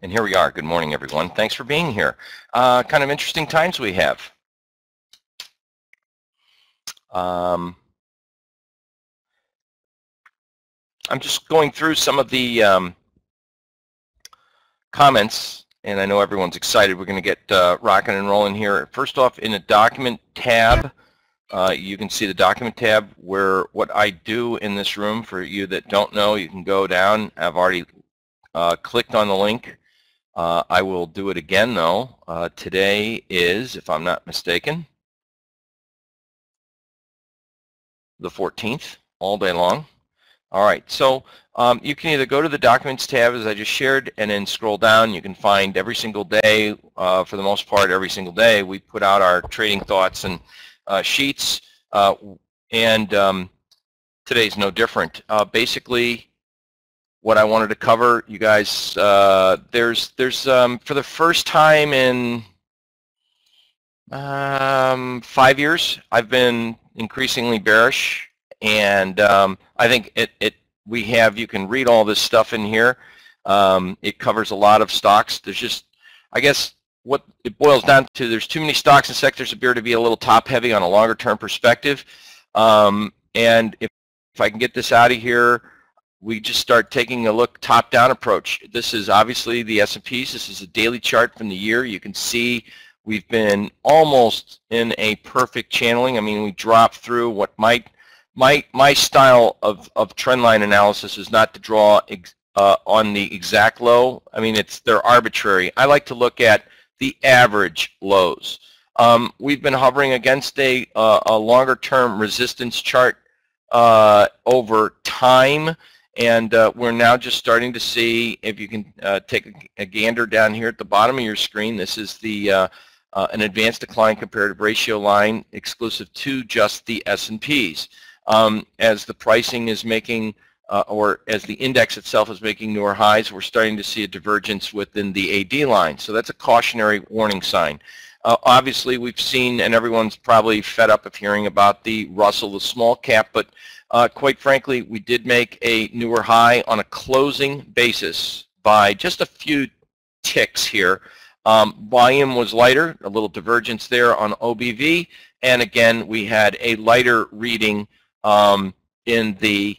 And here we are. Good morning, everyone. Thanks for being here. Kind of interesting times we have. I'm just going through some of the comments, and I know everyone's excited. We're going to get rocking and rolling here. First off, in the document tab, you can see the document tab where what I do in this room. For you that don't know, you can go down. I've already clicked on the link. I will do it again, though. Today is, if I'm not mistaken, the 14th, all day long. All right, so you can either go to the Documents tab, as I just shared, and then scroll down. You can find every single day, for the most part, every single day, we put out our trading thoughts and sheets, and today's no different. Basically, what I wanted to cover, you guys, there's for the first time in 5 years, I've been increasingly bearish, and I think you can read all this stuff in here. It covers a lot of stocks. There's just, I guess, what it boils down to, there's too many stocks and sectors appear to be a little top heavy on a longer term perspective. And if I can get this out of here, we just start taking a look top-down approach. This is obviously the S&Ps. This is a daily chart from the year. You can see we've been almost in a perfect channeling. I mean, we dropped through what my style of trend line analysis is not to draw on the exact low. I mean, they're arbitrary. I like to look at the average lows. We've been hovering against a longer-term resistance chart over time. And we're now just starting to see, if you can take a gander down here at the bottom of your screen, this is the an advanced decline comparative ratio line exclusive to just the S&Ps. As the pricing is making, or as the index itself is making newer highs, we're starting to see a divergence within the AD line. So that's a cautionary warning sign. Obviously, we've seen, and everyone's probably fed up of hearing about the Russell, the small cap, but quite frankly, we did make a newer high on a closing basis by just a few ticks here. Volume was lighter, a little divergence there on OBV, and again, we had a lighter reading in the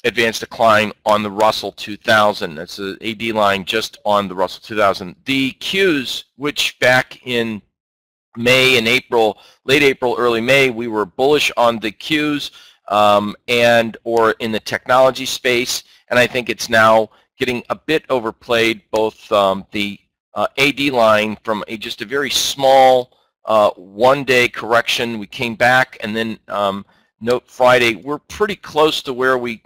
advanced decline on the Russell 2000. That's the AD line just on the Russell 2000. The Qs, which back in May and April, late April, early May, we were bullish on the Qs, or in the technology space, and I think it's now getting a bit overplayed. Both the AD line from just a very small one-day correction, we came back, and then note Friday, we're pretty close to where we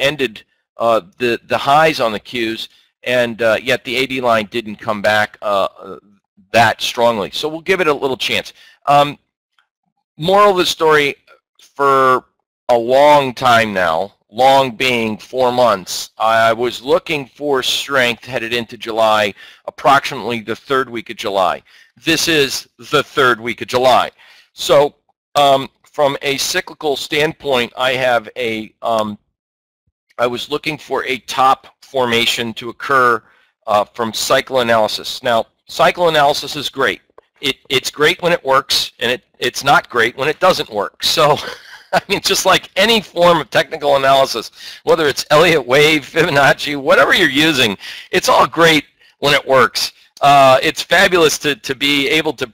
ended the highs on the Qs, and yet the AD line didn't come back that strongly. So we'll give it a little chance. Moral of the story, for a long time now, long being 4 months, I was looking for strength headed into July, approximately the third week of July. This is the third week of July. So from a cyclical standpoint, I was looking for a top formation to occur from cycle analysis. Now, cycle analysis is great. It's great when it works, and it's not great when it doesn't work. So I mean, just like any form of technical analysis, whether it's Elliott wave, Fibonacci, whatever you're using, it's all great when it works. It's fabulous to be able to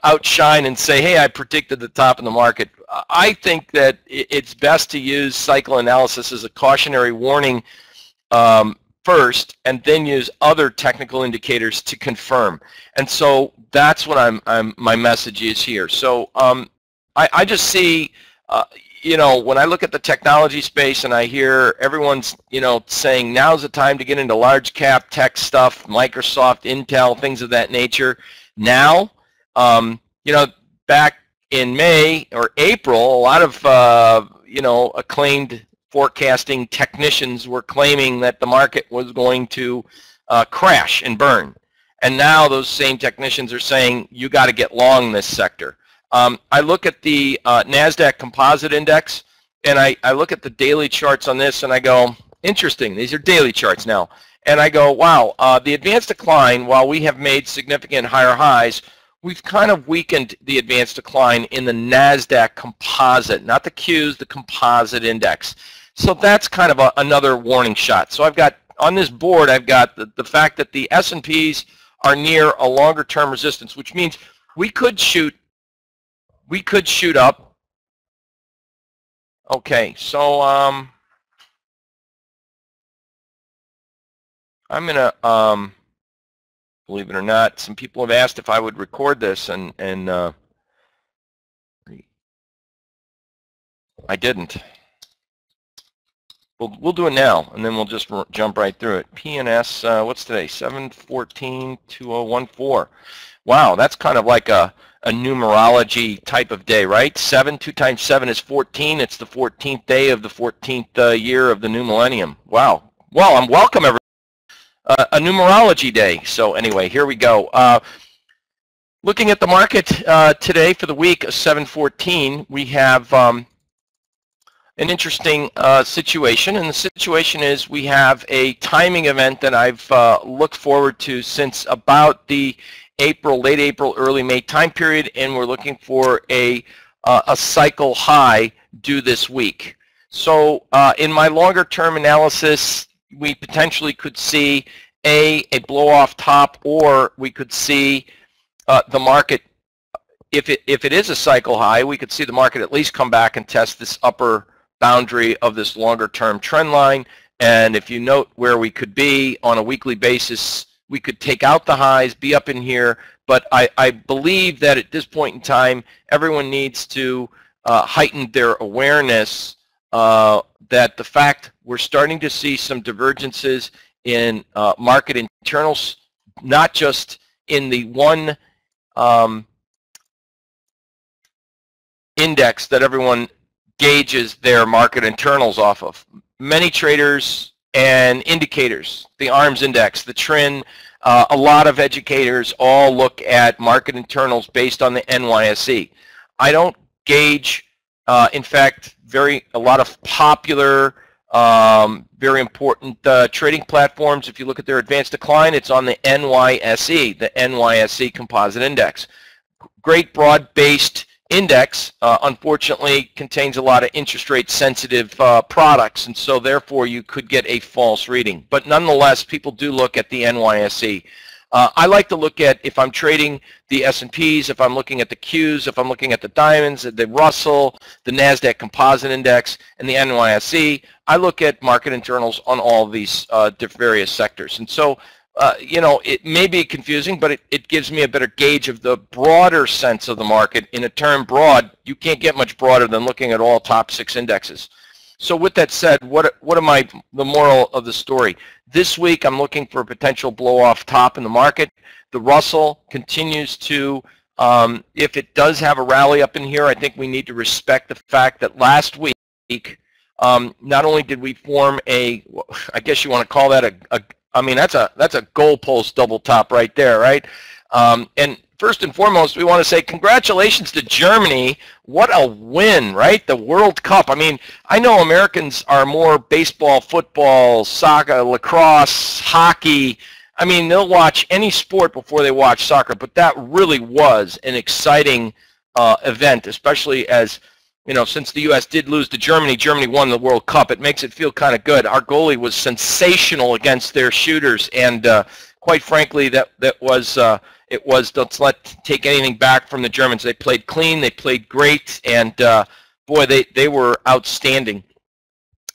outshine and say, hey, I predicted the top of the market. I think that it's best to use cycle analysis as a cautionary warning first, and then use other technical indicators to confirm. And so that's what my message is here. So I just see, when I look at the technology space and I hear everyone's, saying now's the time to get into large cap tech stuff, Microsoft, Intel, things of that nature. Now, back in May or April, a lot of, acclaimed forecasting technicians were claiming that the market was going to crash and burn. And now those same technicians are saying you got to get long this sector. I look at the NASDAQ Composite Index, and I look at the daily charts on this, and I go, interesting, these are daily charts now. and I go, wow, the advanced decline, while we have made significant higher highs, we've kind of weakened the advanced decline in the NASDAQ composite, not the Qs, the composite index. So that's kind of another warning shot. So I've got, on this board, I've got the fact that the S&Ps are near a longer term resistance, which means we could shoot up. Okay, so I'm gonna believe it or not, some people have asked if I would record this, and I didn't. We'll do it now, and then we'll just jump right through it. PNS, what's today? 7/14/2014. Wow, that's kind of like a numerology type of day, right? 7, 2 times 7 is 14. It's the 14th day of the 14th year of the new millennium. Wow. Well, I'm welcome, everyone. A numerology day. So anyway, here we go. Looking at the market today for the week of 7/14, we have an interesting situation, and the situation is we have a timing event that I've looked forward to since about the late April, early May time period, and we're looking for a cycle high due this week. So in my longer term analysis, we potentially could see a blow off top, or we could see the market, if it is a cycle high, we could see the market at least come back and test this upper boundary of this longer term trend line. And if you note where we could be on a weekly basis, we could take out the highs, be up in here, but I believe that at this point in time, everyone needs to heighten their awareness that the fact we're starting to see some divergences in market internals, not just in the one index that everyone gauges their market internals off of. Many traders and indicators, the ARMS index, the TRIN, a lot of educators all look at market internals based on the NYSE. I don't gauge, in fact, a lot of popular, very important trading platforms. If you look at their advanced decline, it's on the NYSE Composite Index. Great broad-based index, unfortunately, contains a lot of interest rate sensitive products, and so therefore you could get a false reading. But nonetheless, people do look at the NYSE. I like to look at, if I'm trading the S&Ps, if I'm looking at the Qs, if I'm looking at the diamonds, the Russell, the NASDAQ Composite Index, and the NYSE, I look at market internals on all of these various sectors. And so, you know, it may be confusing, but it gives me a better gauge of the broader sense of the market. In a term broad, you can't get much broader than looking at all top 6 indexes. So with that said, what am the moral of the story? This week, I'm looking for a potential blow-off top in the market. The Russell continues to, if it does have a rally up in here, I think we need to respect the fact that last week, not only did we form I guess you want to call that I mean, that's a goalpost double top right there, right? And first and foremost, we want to say congratulations to Germany. What a win, right? The World Cup. I mean, I know Americans are more baseball, football, soccer, lacrosse, hockey. I mean, they'll watch any sport before they watch soccer, but that really was an exciting event, especially as, you know, since the U.S. did lose to Germany, Germany won the World Cup. It makes it feel kind of good. Our goalie was sensational against their shooters, and quite frankly, it was, let's not take anything back from the Germans. They played clean, they played great, and boy, they were outstanding.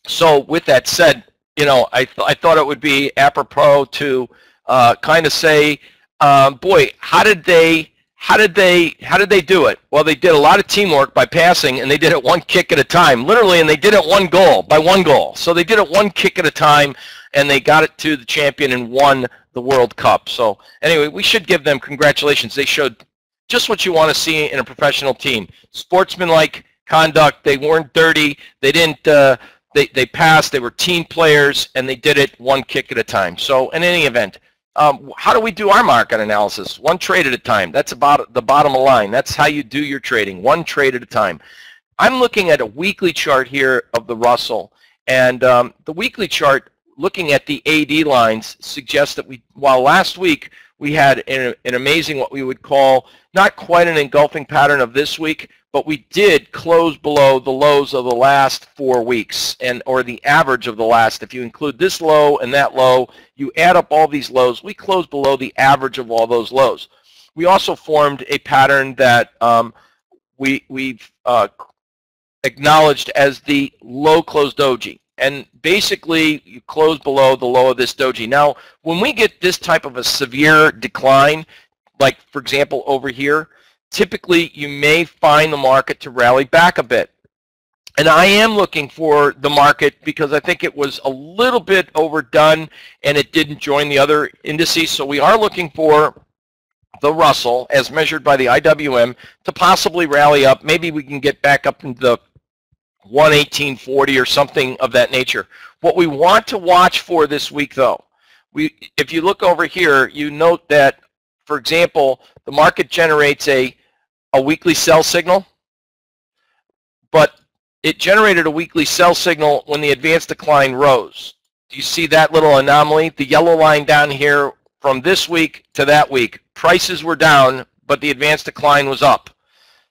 So with that said, you know, I thought it would be apropos to kind of say, boy, how did they do it? Well, they did a lot of teamwork by passing, and they did it one kick at a time, literally, and they did it one goal. So they did it one kick at a time, and they got it to the champion and won the World Cup. So anyway, we should give them congratulations. They showed just what you want to see in a professional team. Sportsmanlike conduct. They weren't dirty. They didn't. They passed. They were team players, and they did it one kick at a time. So in any event, how do we do our market analysis? One trade at a time. That's about the bottom line. That's how you do your trading, one trade at a time. I'm looking at a weekly chart here of the Russell, and the weekly chart looking at the AD lines suggests that while last week we had an amazing, what we would call, not quite an engulfing pattern of this week, but we did close below the lows of the last 4 weeks, or the average of the last. If you include this low and that low, you add up all these lows, we closed below the average of all those lows. We also formed a pattern that we've acknowledged as the low close doji. And basically, you close below the low of this doji. Now, when we get this type of a severe decline, like, for example, over here, typically you may find the market to rally back a bit. And I am looking for the market because I think it was a little bit overdone and it didn't join the other indices. So we are looking for the Russell, as measured by the IWM, to possibly rally up. Maybe we can get back up into the 118.40 or something of that nature. What we want to watch for this week, though, if you look over here, you note that, for example, the market generates a weekly sell signal, but it generated a weekly sell signal when the advanced decline rose. Do you see that little anomaly? The yellow line down here from this week to that week, prices were down, but the advanced decline was up.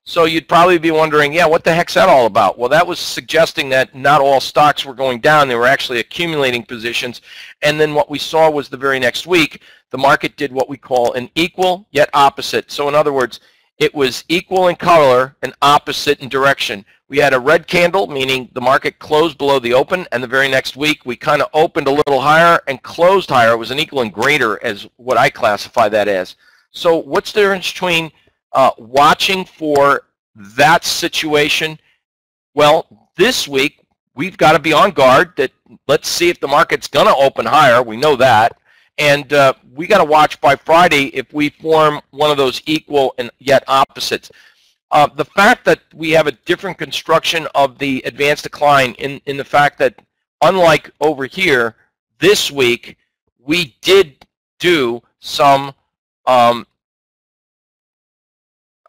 So you'd probably be wondering, yeah, what the heck's that all about? Well, that was suggesting that not all stocks were going down. They were actually accumulating positions. And then what we saw was the very next week, the market did what we call an equal yet opposite. So in other words, it was equal in color and opposite in direction. We had a red candle, meaning the market closed below the open, and the very next week we kind of opened a little higher and closed higher. It was an equal and greater, as what I classify that as. So what's the difference between watching for that situation? Well, this week we've got to be on guard that let's see if the market's going to open higher. We know that. And we got to watch by Friday if we form one of those equal and yet opposites. The fact that we have a different construction of the advanced decline in the fact that, unlike over here, this week we did do some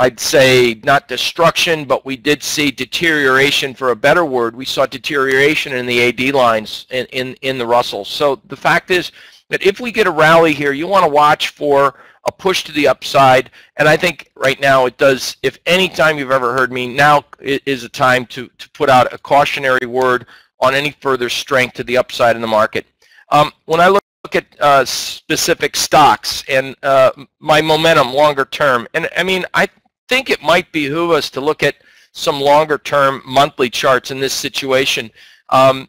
I'd say not destruction, but we did see deterioration, for a better word. We saw deterioration in the AD lines in the Russell. So the fact is that if we get a rally here, you want to watch for a push to the upside. And I think right now it does, if any time you've ever heard me, now is a time to put out a cautionary word on any further strength to the upside in the market. When I look at specific stocks and my momentum longer term, and I mean, I think it might behoove us to look at some longer term monthly charts in this situation, and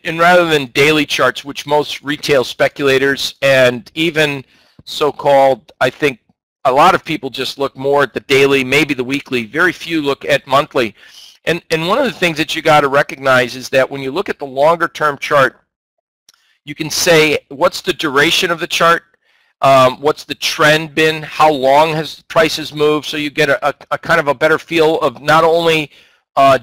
rather than daily charts, which most retail speculators and even so-called, I think a lot of people just look more at the daily, maybe the weekly. Very few look at monthly. And one of the things that you got to recognize is that when you look at the longer term chart, you can say, what's the duration of the chart? What's the trend been? How long has prices moved? So you get a kind of a better feel of not only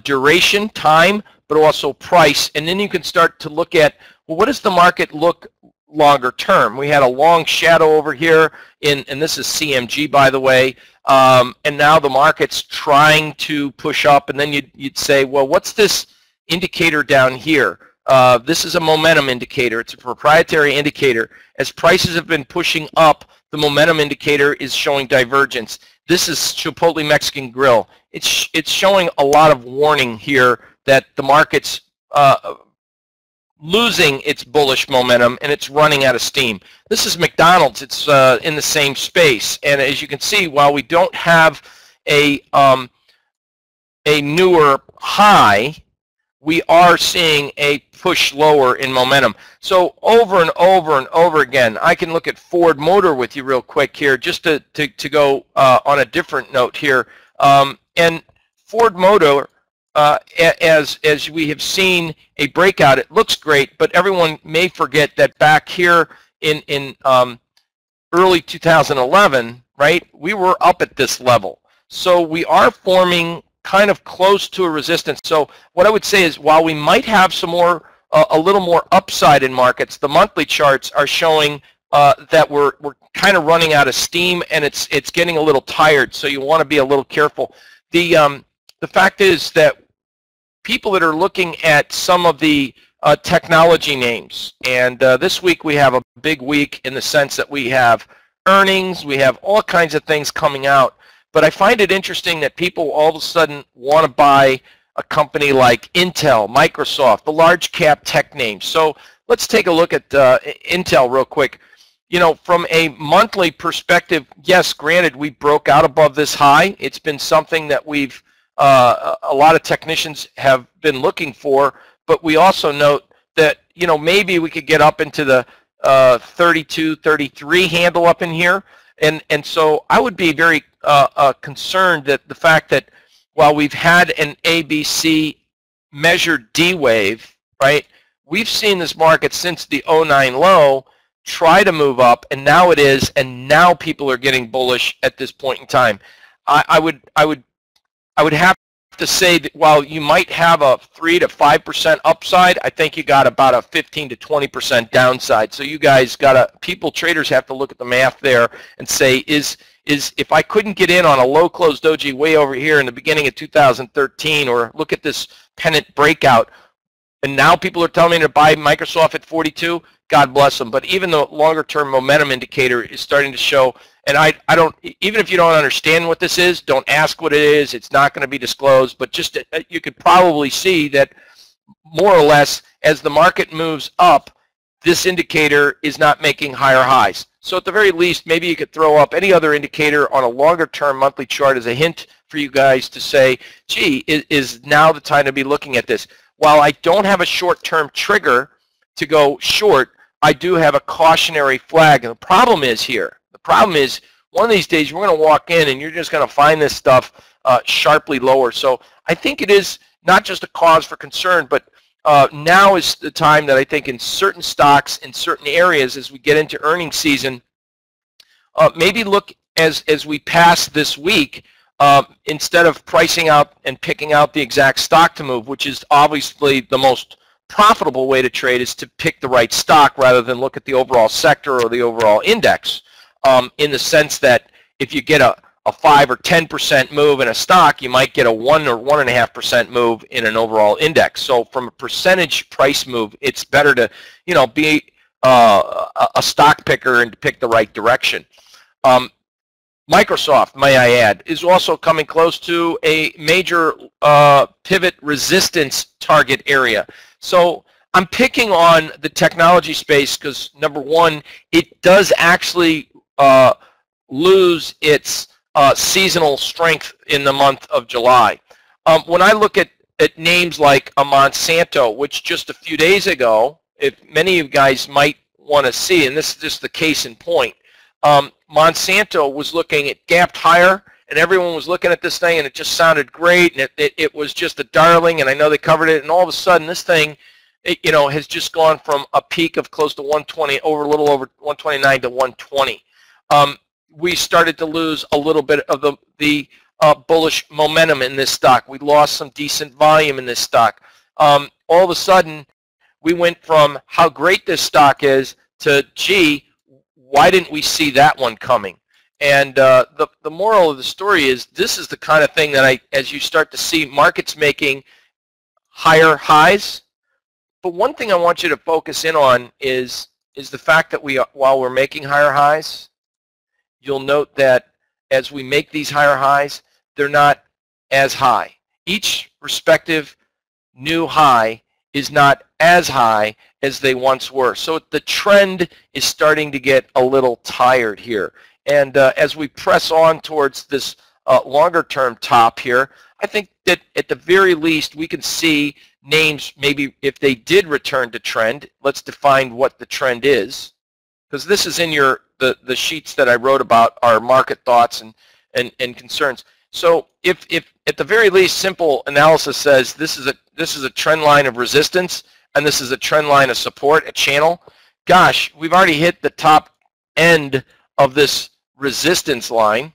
duration, time, but also price. And then you can start to look at, well, what does the market look longer term? We had a long shadow over here, and this is CMG, by the way, and now the market's trying to push up, and then you'd say, well, what's this indicator down here? This is a momentum indicator. It's a proprietary indicator. As prices have been pushing up, the momentum indicator is showing divergence. This is Chipotle Mexican Grill. It's showing a lot of warning here that the market's losing its bullish momentum and it's running out of steam. This is McDonald's. It's in the same space. And as you can see, while we don't have a newer high, we are seeing a push lower in momentum. So over and over and over again, I can look at Ford Motor with you real quick here, just to go on a different note here. And Ford Motor, as we have seen a breakout, it looks great, but everyone may forget that back here in early 2011, right, we were up at this level. So we are forming kind of close to a resistance. So what I would say is, while we might have some more, a little more upside in markets, the monthly charts are showing that we're kind of running out of steam, and it's getting a little tired. So you want to be a little careful. The fact is that people that are looking at some of the technology names. And this week we have a big week in the sense that we have earnings, we have all kinds of things coming out. But I find it interesting that people all of a sudden want to buy a company like Intel, Microsoft, the large cap tech names. So let's take a look at Intel real quick. You know, from a monthly perspective, yes, granted, we broke out above this high. It's been something that we've, a lot of technicians have been looking for, but we also note that, you know, maybe we could get up into the 32, 33 handle up in here. And so I would be very concerned that the fact that while we've had an ABC measured D wave, right, we've seen this market since the 09 low try to move up, and now it is, and now people are getting bullish at this point in time. I would have to say that while you might have a 3 to 5% upside, I think you got about a 15 to 20% downside. So you guys traders have to look at the math there and say, is if I couldn't get in on a low closed doji way over here in the beginning of 2013, or look at this pennant breakout, and now people are telling me to buy Microsoft at 42, God bless them. But even the longer term momentum indicator is starting to show, and I don't, even if you don't understand what this is, don't ask what it is. It's not going to be disclosed, but just you could probably see that more or less as the market moves up, this indicator is not making higher highs. So at the very least, maybe you could throw up any other indicator on a longer term monthly chart as a hint for you guys to say, gee, is now the time to be looking at this. While I don't have a short-term trigger to go short, I do have a cautionary flag. And the problem is here, one of these days we're going to walk in and you're just going to find this stuff sharply lower. So I think it is not just a cause for concern, but now is the time that I think in certain stocks, in certain areas, as we get into earnings season, maybe look as we pass this week, instead of pricing out and picking out the exact stock to move, which is obviously the most profitable way to trade, is to pick the right stock rather than look at the overall sector or the overall index, in the sense that if you get a 5 or 10% move in a stock, you might get a 1 or 1.5% move in an overall index. So from a percentage price move, it's better to, you know, be a stock picker and to pick the right direction. Microsoft, may I add, is also coming close to a major pivot resistance target area. So I'm picking on the technology space because, number one, it does actually lose its seasonal strength in the month of July. When I look at names like a Monsanto, which just a few days ago, if many of you guys might want to see, and this is just the case in point, Monsanto was looking, it gapped higher, and everyone was looking at this thing, and it just sounded great, and it was just a darling, and I know they covered it, and all of a sudden this thing, you know, has just gone from a peak of close to 120, a little over 129 to 120. We started to lose a little bit of the bullish momentum in this stock. We lost some decent volume in this stock. All of a sudden, we went from how great this stock is to, gee, why didn't we see that one coming? And the moral of the story is this is the kind of thing that as you start to see markets making higher highs. But one thing I want you to focus in on is the fact that while we're making higher highs, you'll note that as we make these higher highs, they're not as high. Each respective new high is not as high as they once were. So the trend is starting to get a little tired here. And as we press on towards this longer term top here, I think that at the very least we can see names, maybe if they did return to trend. Let's define what the trend is, because this is in the sheets that I wrote about our market thoughts and concerns. So if at the very least simple analysis says this is a trend line of resistance and this is a trend line of support, a channel, gosh, we've already hit the top end of this resistance line.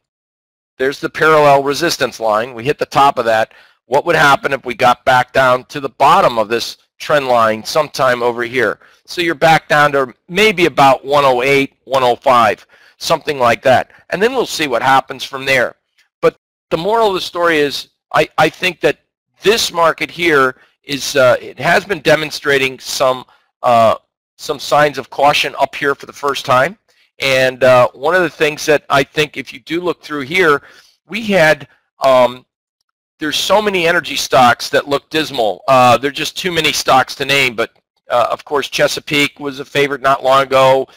There's the parallel resistance line. We hit the top of that. What would happen if we got back down to the bottom of this trend line sometime over here? So you're back down to maybe about 108, 105, something like that. And then we'll see what happens from there. But the moral of the story is I think that this market here it has been demonstrating some signs of caution up here for the first time. And one of the things that I think, if you do look through here, we had there's so many energy stocks that look dismal. There are just too many stocks to name, but of course Chesapeake was a favorite not long ago.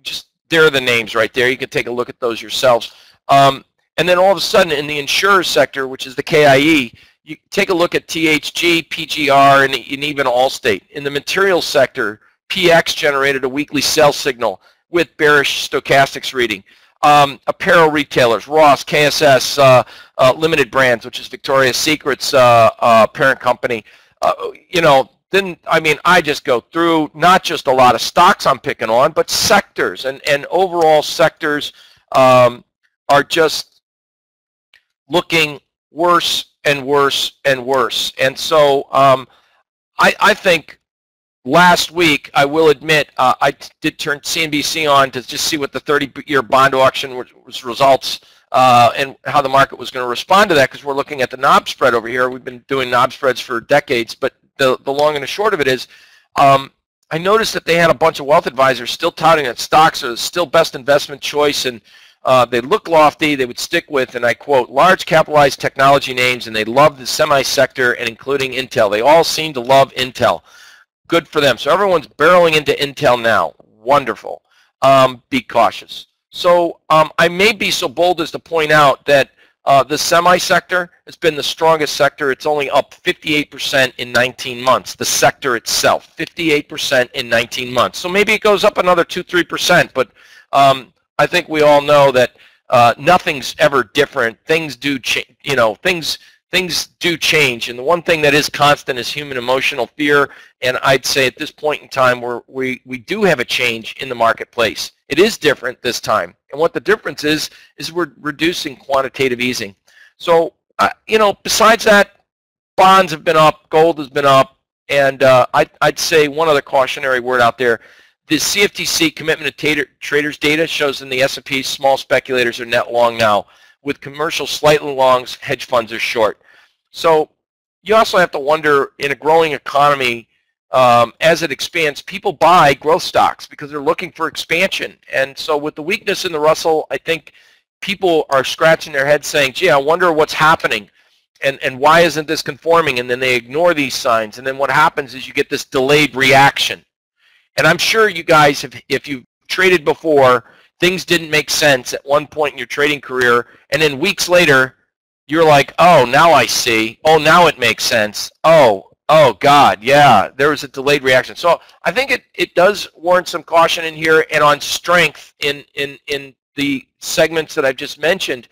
Just there are the names right there. You can take a look at those yourselves. And then all of a sudden in the insurer sector, which is the KIE, you take a look at THG, PGR, and even Allstate. In the materials sector, PX generated a weekly sell signal with bearish stochastics reading. Apparel retailers, Ross, KSS, Limited Brands, which is Victoria's Secret's parent company. Then, I mean, I just go through not just a lot of stocks I'm picking on, but sectors. And overall sectors are just looking worse and worse and worse. And so I think last week, I will admit, I did turn CNBC on to just see what the 30-year bond auction was results and how the market was going to respond to that, because we're looking at the knob spread over here. We've been doing knob spreads for decades, but the long and the short of it is I noticed that they had a bunch of wealth advisors still touting that stocks are still best investment choice, and they look lofty, they would stick with, and I quote, large capitalized technology names, and they love the semi-sector and including Intel. They all seem to love Intel. Good for them. So everyone's barreling into Intel now. Wonderful. Be cautious. So I may be so bold as to point out that the semi-sector has been the strongest sector. It's only up 58% in 19 months. The sector itself, 58% in 19 months. So maybe it goes up another 2-3%, but I think we all know that nothing's ever different. Things do change. Things do change, and the one thing that is constant is human emotional fear. And I'd say at this point in time, we do have a change in the marketplace. It is different this time, and what the difference is we're reducing quantitative easing. So besides that, bonds have been up, gold has been up, and I'd say one other cautionary word out there. The CFTC commitment to traders data shows in the S&P small speculators are net long now. With commercial slightly longs, hedge funds are short. So you also have to wonder, in a growing economy, as it expands, people buy growth stocks because they're looking for expansion. And so with the weakness in the Russell, I think people are scratching their heads saying, gee, I wonder what's happening, and why isn't this conforming? And then they ignore these signs. And then what happens is you get this delayed reaction. And I'm sure you guys, if you've traded before, things didn't make sense at one point in your trading career, and then weeks later, you're like, oh, now I see. Oh, now it makes sense. Oh God, yeah, there was a delayed reaction. So I think it does warrant some caution in here, and on strength in the segments that I've just mentioned,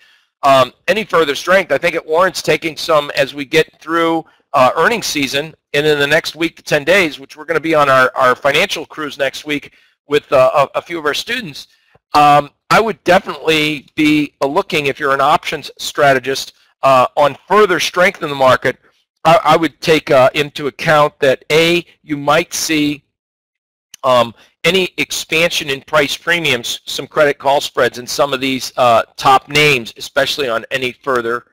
any further strength, I think it warrants taking some as we get through earnings season, and in the next week to 10 days, which we're going to be on our financial cruise next week with a few of our students. I would definitely be looking, if you're an options strategist, on further strength in the market. I would take into account that, A, you might see any expansion in price premiums, some credit call spreads in some of these top names, especially on any further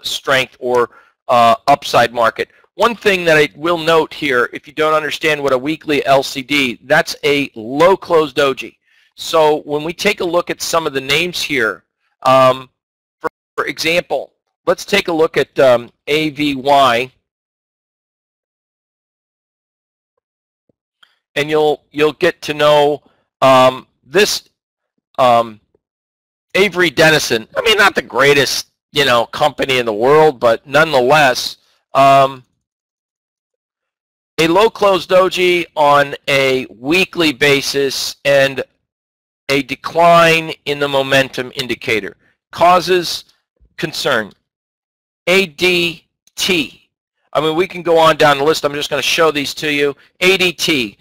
strength or upside market. One thing that I will note here, if you don't understand what a weekly LCD, that's a low closed doji. So when we take a look at some of the names here, for example, let's take a look at AVY, and you'll get to know this Avery Dennison. I mean, not the greatest company in the world, but nonetheless, a low closed doji on a weekly basis and a decline in the momentum indicator causes concern. ADT. I mean, we can go on down the list. I'm just going to show these to you. ADT,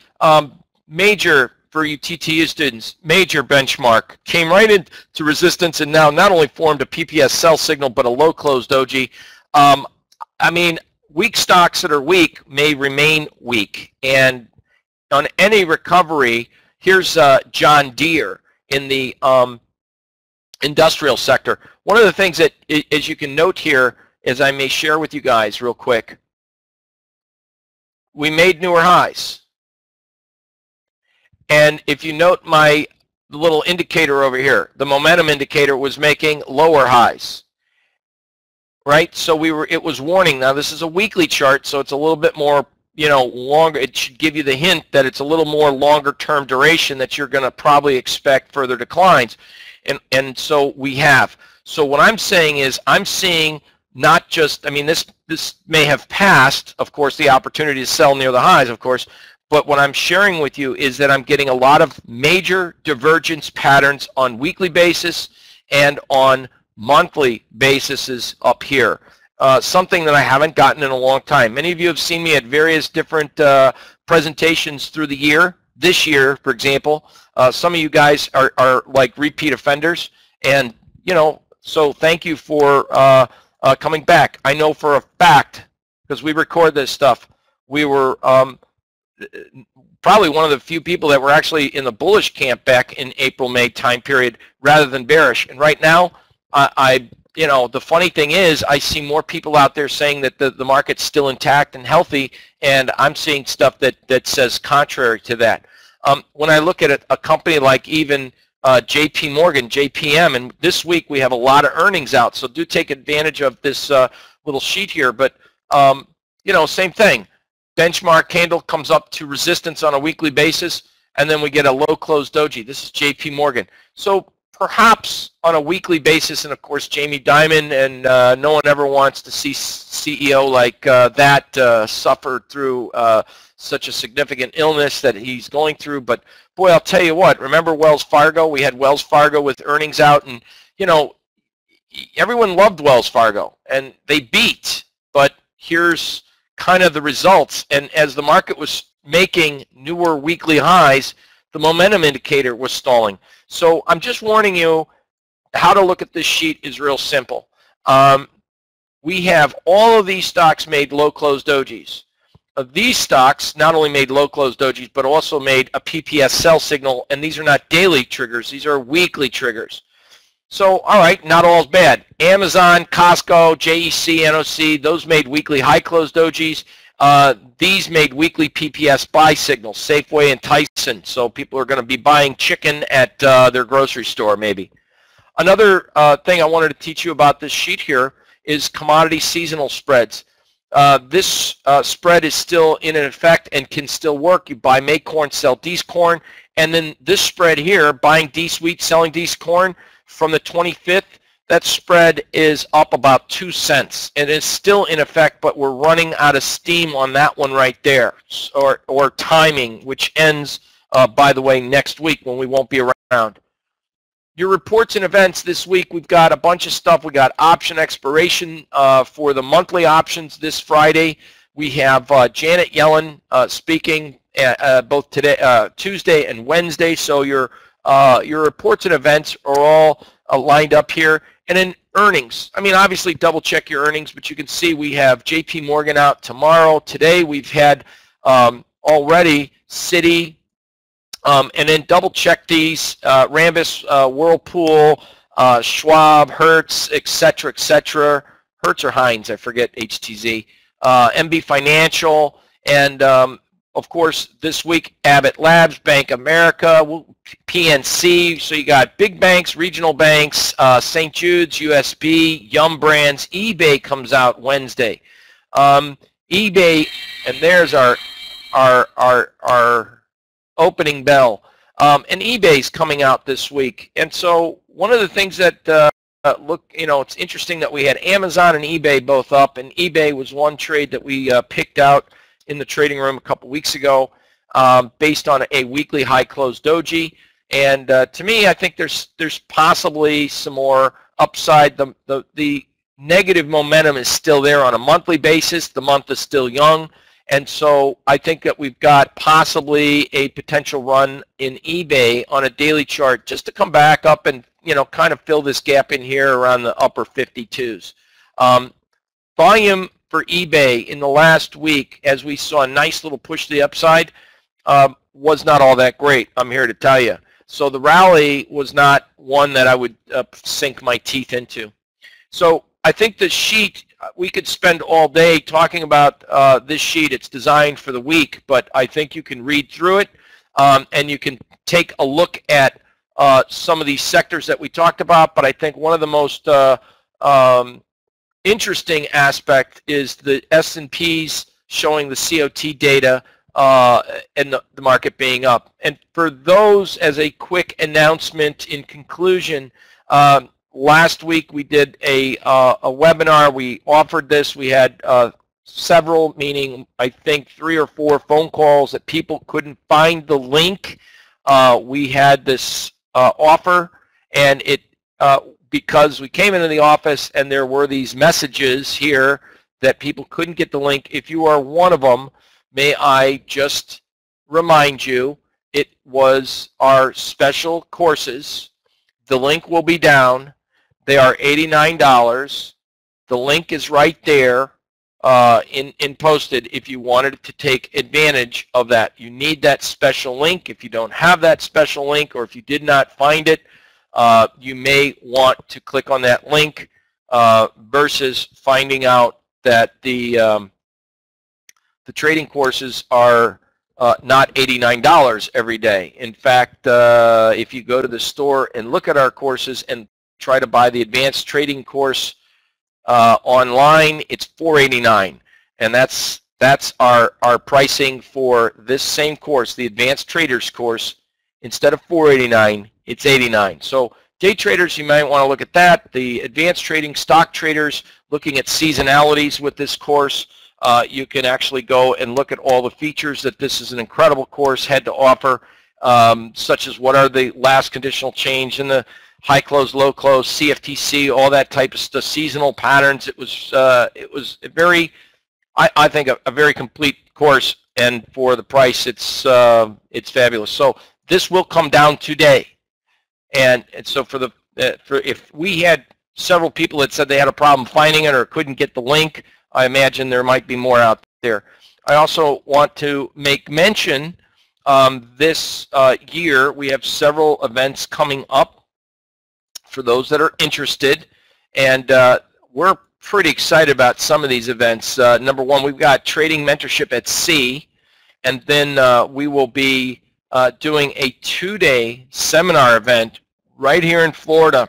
major for you TTU students, major benchmark, came right into resistance and now not only formed a PPS sell signal, but a low closed doji. I mean, weak stocks that are weak may remain weak. And on any recovery, here's John Deere in the industrial sector. One of the things that, as you can note here, as I may share with you guys real quick, we made newer highs. And if you note my little indicator over here, the momentum indicator was making lower highs, right? So it was warning. Now this is a weekly chart, so it's a little bit more, longer. It should give you the hint that it's a little more longer term duration, that you're going to probably expect further declines. And so we have. So what I'm saying is, I'm seeing not just, this may have passed, of course, the opportunity to sell near the highs, of course, but what I'm sharing with you is that I'm getting a lot of major divergence patterns on weekly basis and on monthly basis up here. Something that I haven't gotten in a long time. Many of you have seen me at various different presentations through the year. This year, for example, some of you guys are like repeat offenders, and so thank you for coming back. I know for a fact, because we record this stuff, we were probably one of the few people that were actually in the bullish camp back in April-May time period rather than bearish. And right now, the funny thing is, I see more people out there saying that the market's still intact and healthy, and I'm seeing stuff that says contrary to that. When I look at a company like even JP Morgan, JPM, and this week we have a lot of earnings out, so do take advantage of this little sheet here. But same thing. Benchmark candle comes up to resistance on a weekly basis, and then we get a low close doji. This is JP Morgan. So perhaps on a weekly basis, and of course Jamie Dimon, and no one ever wants to see CEO like that suffer through such a significant illness that he's going through. But boy, I'll tell you what, remember Wells Fargo? We had Wells Fargo with earnings out, and everyone loved Wells Fargo, and they beat. But here's kind of the results, and as the market was making newer weekly highs, the momentum indicator was stalling. So I'm just warning you, how to look at this sheet is real simple. We have all of these stocks made low close dojis. These stocks not only made low close dojis, but also made a PPS sell signal, and these are not daily triggers, these are weekly triggers. So, all right, not all is bad. Amazon, Costco, JEC, NOC, those made weekly high close dojis. These made weekly PPS buy signals, Safeway and Tyson. So people are going to be buying chicken at their grocery store maybe. Another thing I wanted to teach you about this sheet here is commodity seasonal spreads. This spread is still in effect and can still work. You buy May corn, sell D's corn, and then this spread here, buying D's wheat, selling D's corn, from the 25th, that spread is up about 2 cents. It is still in effect, but we're running out of steam on that one right there, or timing, which ends, by the way, next week when we won't be around. Your reports and events this week, we've got a bunch of stuff. We got option expiration for the monthly options this Friday. We have Janet Yellen speaking both today, Tuesday and Wednesday. So your reports and events are all lined up here. And then earnings. Obviously double check your earnings, but you can see we have JP Morgan out tomorrow. Today we've had already Citi, and then double check these, Rambus, Whirlpool, Schwab, Hertz, etc., etc. Hertz or Heinz, I forget, HTZ, MB Financial, and of course, this week, Abbott Labs, Bank America, PNC. So you got big banks, regional banks, St. Jude's, USB, Yum Brands. eBay comes out Wednesday. eBay, and there's our opening bell. And eBay's coming out this week. And so one of the things that it's interesting that we had Amazon and eBay both up, and eBay was one trade that we picked out in the trading room a couple weeks ago, based on a weekly high close doji. And to me, I think there's possibly some more upside. The negative momentum is still there on a monthly basis. The month is still young, and so I think that we've got possibly a potential run in eBay on a daily chart just to come back up and kind of fill this gap in here around the upper 52s. Volume for eBay in the last week, as we saw a nice little push to the upside, was not all that great, I'm here to tell you. So the rally was not one that I would sink my teeth into. So I think the sheet we could spend all day talking about this sheet. It's designed for the week, but I think you can read through it, and you can take a look at some of these sectors that we talked about. But I think one of the most interesting aspect is the S&Ps showing the COT data and the market being up. And for those, as a quick announcement in conclusion, last week we did a webinar. We offered this. We had several, meaning I think 3 or 4 phone calls that people couldn't find the link. We had this offer, and it because we came into the office and there were these messages here that people couldn't get the link. If you are one of them, may I just remind you, it was our special courses. The link will be down. They are $89. The link is right there in posted if you wanted to take advantage of that. You need that special link. If you don't have that special link, or if you did not find it, you may want to click on that link versus finding out that the trading courses are not $89 every day. In fact, if you go to the store and look at our courses and try to buy the advanced trading course online, it's $489, and that's our pricing for this same course, the advanced traders course. Instead of $489, it's $89. So day traders, you might want to look at that. The advanced trading stock traders, looking at seasonalities with this course, you can actually go and look at all the features that this is an incredible course had to offer, such as what are the last conditional change in the high close, low close, CFTC, all that type of stuff, seasonal patterns. It was a very, I think, a very complete course, and for the price, it's fabulous. So this will come down today, and so for if we had several people that said they had a problem finding it or couldn't get the link, I imagine there might be more out there. I also want to make mention this year we have several events coming up for those that are interested, and we're pretty excited about some of these events. Number one, we've got trading mentorship at sea, and then we will be doing a 2-day seminar event right here in Florida.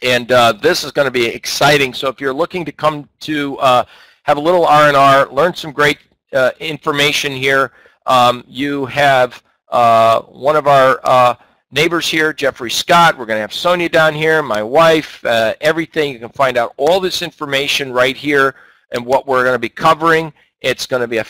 And this is going to be exciting. So if you're looking to come to have a little R&R, learn some great information here, you have one of our neighbors here, Jeffrey Scott. We're going to have Sonia down here, my wife, everything. You can find out all this information right here and what we're going to be covering. It's going to be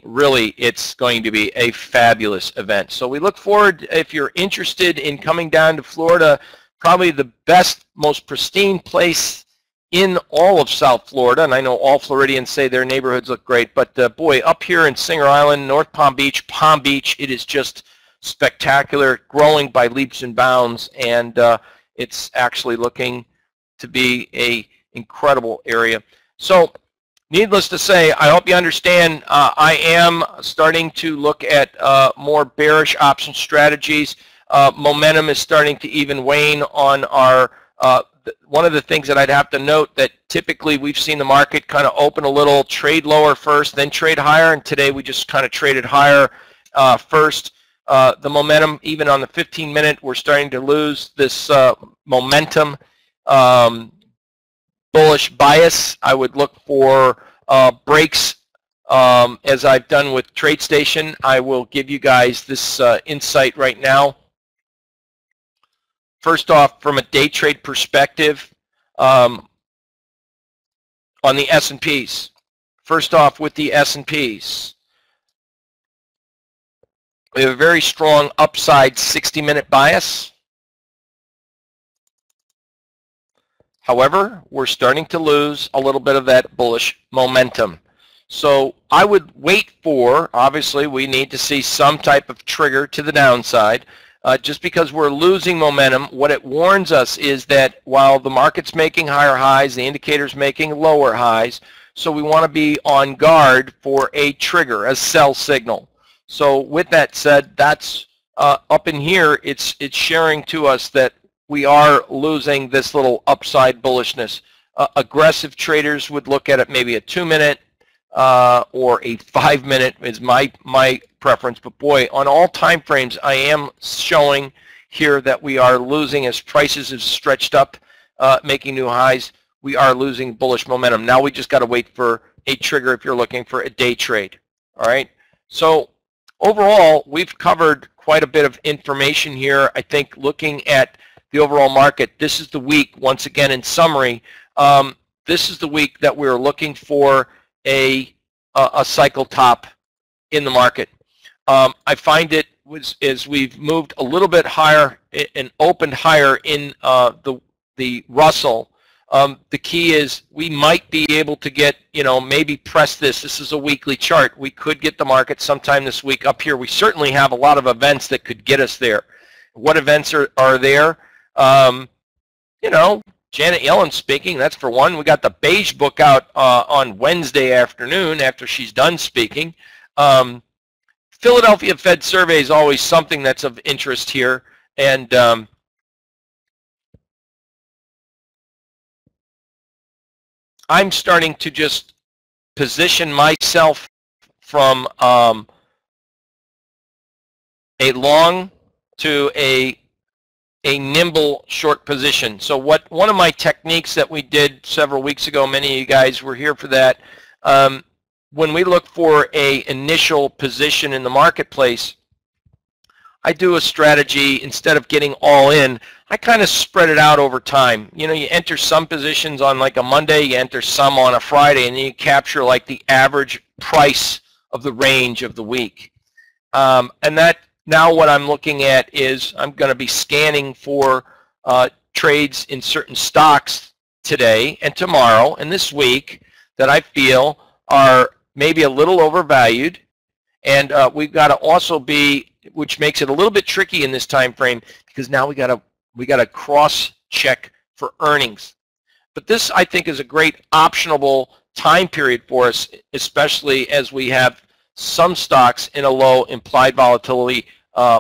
really, it's going to be a fabulous event. So we look forward, if you're interested in coming down to Florida, probably the best, most pristine place in all of South Florida, and I know all Floridians say their neighborhoods look great, but boy, up here in Singer Island, North Palm Beach, it is just spectacular, growing by leaps and bounds, and it's actually looking to be an incredible area. So needless to say, I hope you understand, I am starting to look at more bearish option strategies. Momentum is starting to even wane on our, one of the things that I'd have to note, that typically we've seen the market kind of open a little, trade lower first, then trade higher, and today we just kind of traded higher first. The momentum, even on the 15-minute, we're starting to lose this momentum bullish bias. I would look for breaks, as I've done with TradeStation. I will give you guys this insight right now. First off, from a day trade perspective, on the S&Ps. First off, with the S&Ps, we have a very strong upside 60-minute bias. However, we're starting to lose a little bit of that bullish momentum. So I would wait for, obviously, we need to see some type of trigger to the downside. Just because we're losing momentum, what it warns us is that while the market's making higher highs, the indicator's making lower highs, so we want to be on guard for a trigger, a sell signal. So with that said, that's up in here, it's sharing to us that we are losing this little upside bullishness. Aggressive traders would look at it maybe a 2-minute or a 5-minute is my preference. But boy, on all time frames, I am showing here that we are losing as prices have stretched up, making new highs. We are losing bullish momentum. Now we just got to wait for a trigger if you're looking for a day trade. All right. So overall, we've covered quite a bit of information here. I think looking at the overall market, this is the week, once again in summary, this is the week that we're looking for a cycle top in the market. I find it as we've moved a little bit higher and opened higher in the Russell. The key is we might be able to get, maybe press this. This is a weekly chart. We could get the market sometime this week up here. We certainly have a lot of events that could get us there. What events are there? Janet Yellen speaking, that's for one. We got the Beige Book out on Wednesday afternoon after she's done speaking. Philadelphia Fed survey is always something that's of interest here. And I'm starting to just position myself from a long to a nimble short position. So one of my techniques that we did several weeks ago, many of you guys were here for that, when we look for a initial position in the marketplace, I do a strategy. Instead of getting all in, I kind of spread it out over time. You enter some positions on like a Monday, you enter some on a Friday, and then you capture like the average price of the range of the week. And that now what I'm looking at is I'm going to be scanning for trades in certain stocks today and tomorrow and this week that I feel are maybe a little overvalued, and we've got to also be, which makes it a little bit tricky in this time frame, because now we got to cross check for earnings. But this, I think, is a great optionable time period for us, especially as we have some stocks in a low implied volatility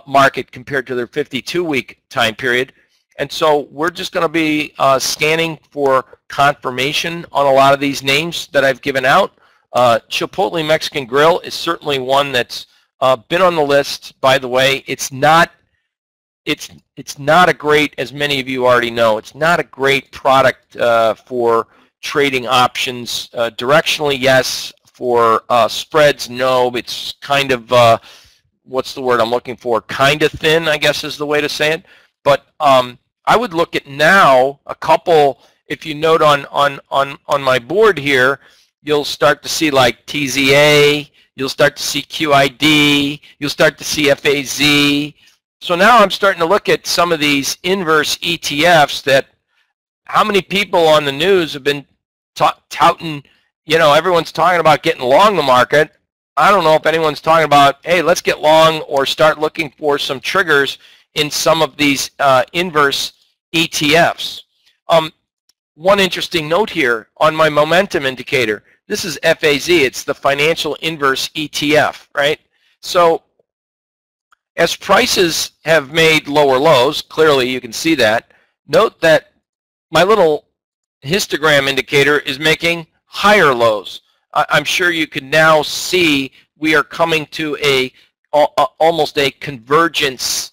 market compared to their 52-week time period. And so we're just going to be scanning for confirmation on a lot of these names that I've given out. Chipotle Mexican Grill is certainly one that's been on the list. By the way, it's not a great, as many of you already know, it's not a great product for trading options. Directionally, yes. For spreads, no. It's kind of what's the word I'm looking for? Kind of thin, I guess is the way to say it. But I would look at now a couple. If you note on my board here, you'll start to see like TZA. You'll start to see QID. You'll start to see FAZ. So now I'm starting to look at some of these inverse ETFs that how many people on the news have been touting, everyone's talking about getting long the market. I don't know if anyone's talking about, hey, let's get long or start looking for some triggers in some of these inverse ETFs. One interesting note here on my momentum indicator, this is FAZ, it's the financial inverse ETF, right? So as prices have made lower lows, clearly you can see that, note that my little histogram indicator is making higher lows. I'm sure you can now see we are coming to almost a convergence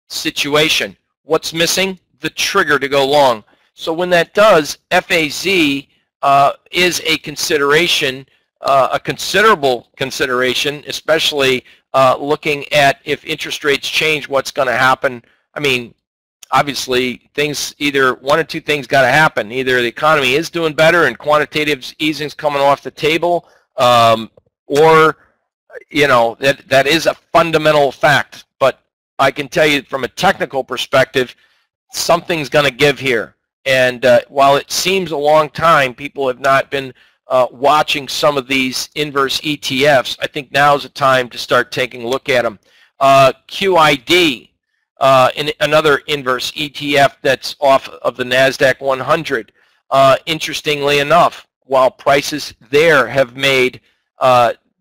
situation. What's missing? The trigger to go long. So when that does, FAZ is a consideration, a considerable consideration, especially looking at if interest rates change, what's going to happen. I mean, obviously, either one or two things got to happen. Either the economy is doing better and quantitative easing's coming off the table, or that is a fundamental fact. But I can tell you from a technical perspective, something's going to give here. And while it seems a long time, people have not been watching some of these inverse ETFs. I think now is the time to start taking a look at them. QID, another inverse ETF that's off of the NASDAQ 100. Interestingly enough, while prices there have made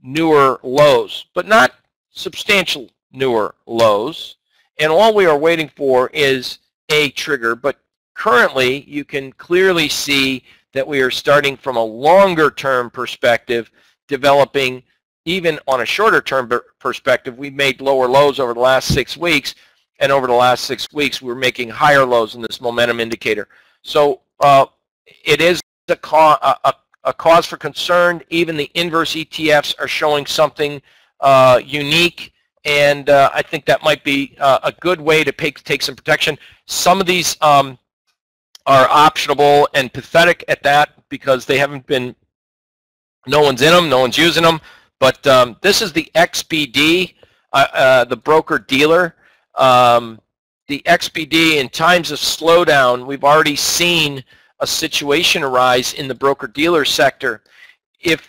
newer lows, but not substantial newer lows, and all we are waiting for is a trigger, but currently you can clearly see that we are starting from a longer term perspective, developing even on a shorter term perspective. We've made lower lows over the last 6 weeks, and over the last 6 weeks we're making higher lows in this momentum indicator. So it is a cause for concern. Even the inverse ETFs are showing something unique, and I think that might be a good way to take some protection. Some of these are optionable and pathetic at that, because they haven't been, no one's in them, no one's using them. But this is the XBD, the broker dealer. The XBD, in times of slowdown, we've already seen a situation arise in the broker dealer sector. If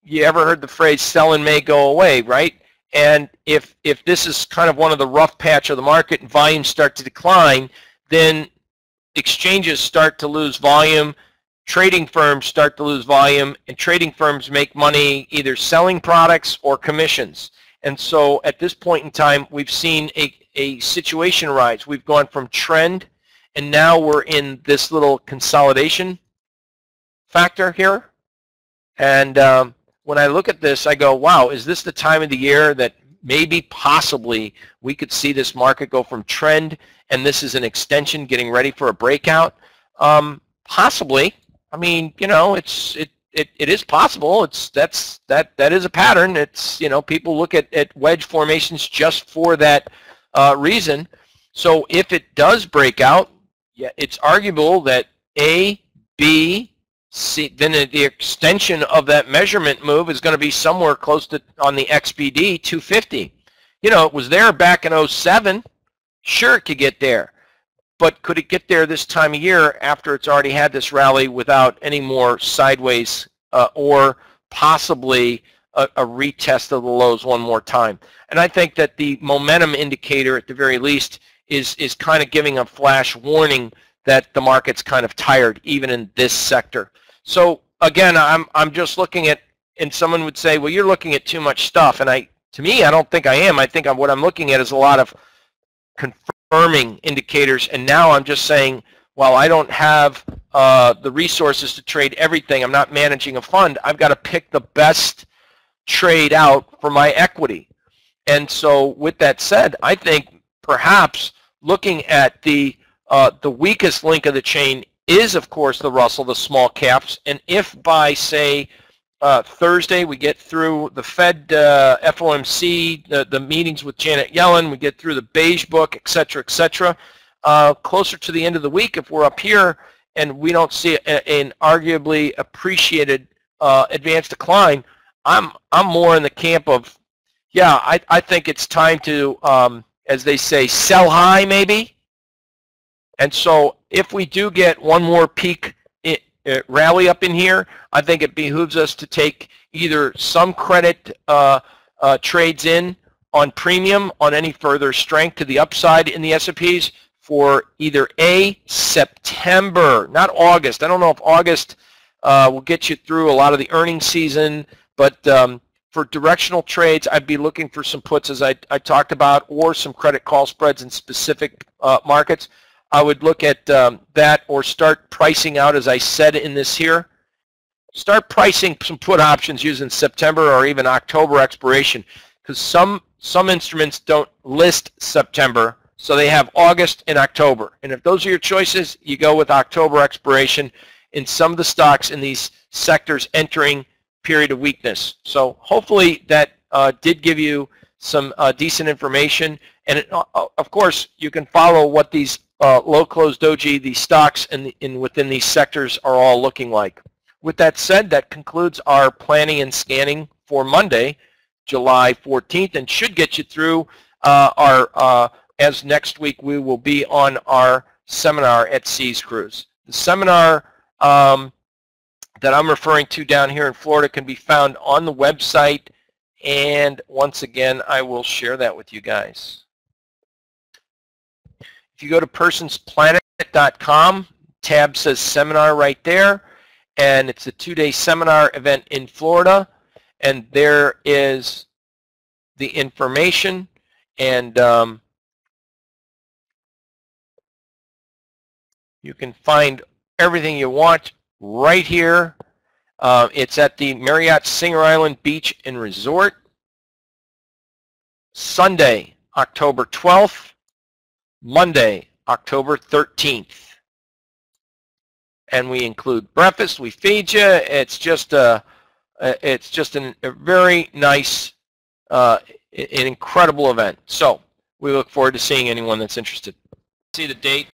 you ever heard the phrase "selling may go away," right? And if this is kind of one of the rough patch of the market and volumes start to decline, then exchanges start to lose volume, trading firms start to lose volume, and trading firms make money either selling products or commissions. And so at this point in time, we've seen a situation arise. We've gone from trend, and now we're in this little consolidation factor here. And when I look at this, I go, wow, is this the time of the year that maybe possibly we could see this market go from trend, and this is an extension getting ready for a breakout? Possibly. I mean, you know, it is possible. That is a pattern. It's, you know, people look at wedge formations just for that reason. So if it does break out, yeah, it's arguable that A, B, C, then the extension of that measurement move is going to be somewhere close to, on the XBD, 250. You know, it was there back in 07. Sure, it could get there. But could it get there this time of year after it's already had this rally without any more sideways or possibly a retest of the lows one more time? And I think that the momentum indicator, at the very least, is kind of giving a flash warning that the market's kind of tired, even in this sector. So again, I'm just looking at, and someone would say, well, you're looking at too much stuff. And to me, I don't think I am. I think what I'm looking at is a lot of confirming indicators, and now I'm just saying, well, I don't have the resources to trade everything. I'm not managing a fund. I've got to pick the best trade out for my equity. And so with that said, I think perhaps looking at the weakest link of the chain is, of course, the Russell, the small caps. And if by, say, Thursday we get through the Fed FOMC, the meetings with Janet Yellen, we get through the beige book, et cetera, closer to the end of the week, if we're up here and we don't see an arguably appreciated advanced decline, I'm more in the camp of, yeah, I think it's time to, as they say, sell high maybe. And so if we do get one more peak rally up in here, I think it behooves us to take either some credit trades in on premium on any further strength to the upside in the S&Ps for either A, September, not August. I don't know if August will get you through a lot of the earnings season, but for directional trades, I'd be looking for some puts, as I talked about, or some credit call spreads in specific markets. I would look at that, or start pricing out, as I said in this here. Start pricing some put options using September or even October expiration, because some instruments don't list September, so they have August and October. And if those are your choices, you go with October expiration in some of the stocks in these sectors entering period of weakness. So hopefully that did give you some decent information. And of course, you can follow what these low close doji, these stocks within these sectors are all looking like. With that said, that concludes our planning and scanning for Monday, July 14th, and should get you through as next week we will be on our seminar at Seas Cruise. The seminar that I'm referring to down here in Florida can be found on the website, and once again, I will share that with you guys. If you go to personsplanet.com, tab says seminar right there, and it's a 2-day seminar event in Florida, and there is the information, and You can find everything you want right here. It's at the Marriott Singer Island Beach and Resort. Sunday, October 12th. Monday, October 13th. And we include breakfast. We feed you. It's just a very nice, an incredible event. So we look forward to seeing anyone that's interested. See the date.